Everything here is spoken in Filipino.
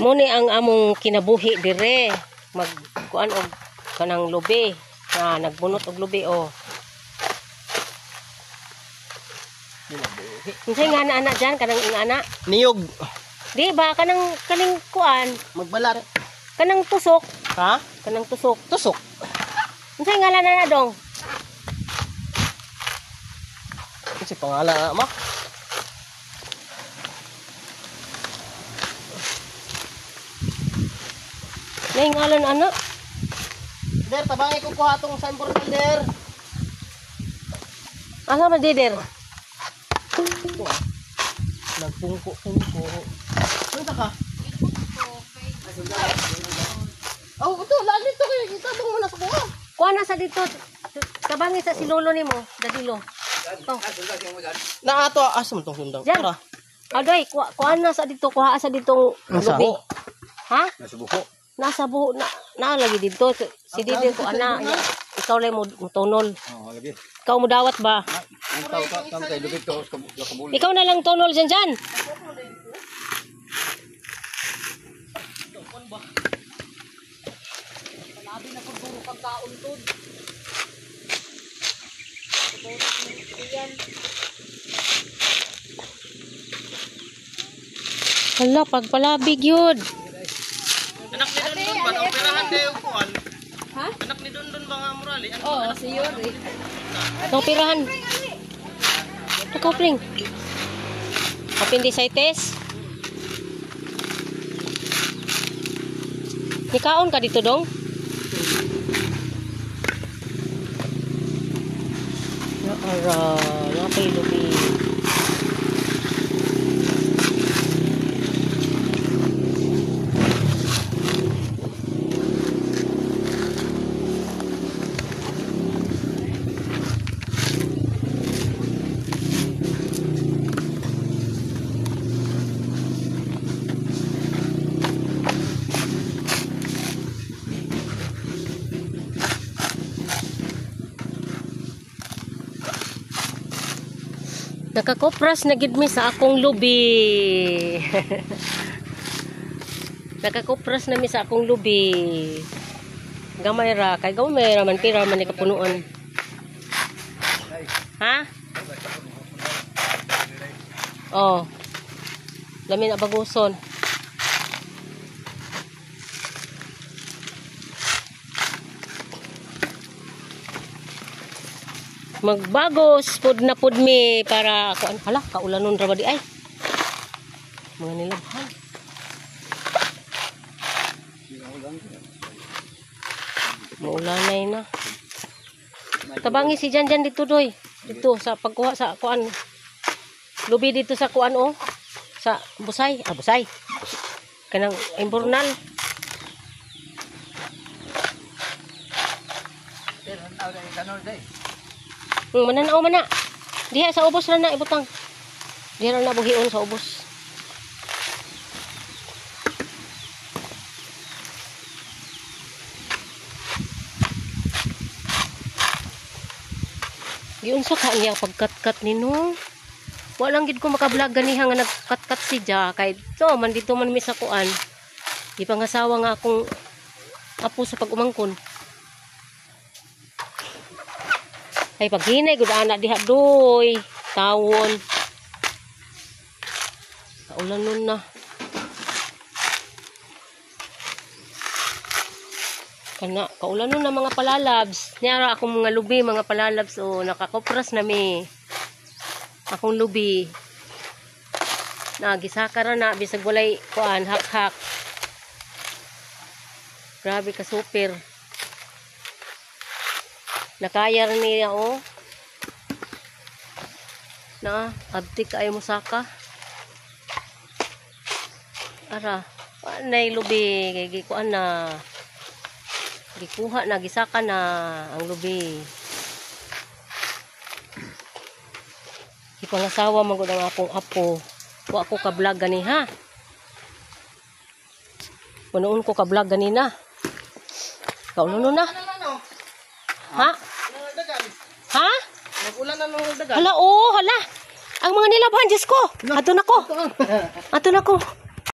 Muni ang among kinabuhi dire. Magkuan og kanang lubi. Na nagbunot og lubi o. Unsay nga ana diyan kanang ingana? Niyog. Di ba kanang kaning kuan? Magbalat. Kanang tusok. Ha? Kanang tusok. Tusok. Unsay ngalan na dong? Kasi pangalan na mo. Nay ngalan ana? Der, tabangay ko kuha tong sa important der. Asa man dider? Nagpungko-pungko. Ano ka? Oh, ito, lalit to kayo. Itabang mo na sa kuha. Kuha na sa dito. Tabangi sa silolo nimo, dadilo. Oh. Naato, asa mo tong sundang? Diyan. Tara. Aday, kuha na sa dito, kuha sa ditong Nasa lubi. buho. Ha? Nasa buho. Nasa buho na lagi dito. Si Didi ko ana. Ikaw lang mo tunol. Oh, lagi. Ikaw mo dawat ba? Ang tao ka kay lubig to kabuli. Ikaw na lang tunol diyan. Labi na pud duro kag kaon tod. Hala, pagpalabig yun. Anak ni Dondon ba? Ang pirahan kayo kuhan. Ha? Anak ni Dondon ba nga murali? Oo, si Yuri. Itong pirahan. Ito, kopling. Appendicitis. Nikaon ka dito, dong? Naara, napay lubi. Nakakopras na gid mi sa akong lubi. Nakakopras na mi sa akong lubi. Gamay ra, kay gamay ra man pira man ni kapunuan. Ha? Oh. Lami na baguson. Magbagos pud na pud mi para kuan hala kaulanon ra ba di ay mga nilabhan maulanay na tabangi si Janjan dito doy dito sa pagkuha sa kuan lubi dito sa kuan oh sa busay busay kanang imbornal mananaw man na. Diha sa ubos ra na ibutang. Diha ra na buhion sa ubos. Giunsa ka niya pagkat-kat nino. Wa lang gid ko makablog ganiha nga nagkat-kat si Ja kay so man dito man mi sa kuan. Di pangasawa nga akong apo sa pag-umangkon. Ay paghinay gud ana diha doy tawon kaulanon na kana kaulanon na mga palalabs niara akong mga lubi mga palalabs o nakakopras na mi akong lubi nagisaka ra na bisag walay kuan hak-hak grabe ka super nakaya rin niya oh na abti ka ay musaka ara anay lubi kay gikuan na gikuha na gisaka na ang lubi ipangasawa man gud ang akong apo wa ko ka vlog gani ha punuon ko ka vlog gani na kaununo na ha? Ha? Nag-ulan na nung dagan. Hala, oh, hala. Ang mga nilabhan, Diyos ko. Ato na ko. Ato na ko.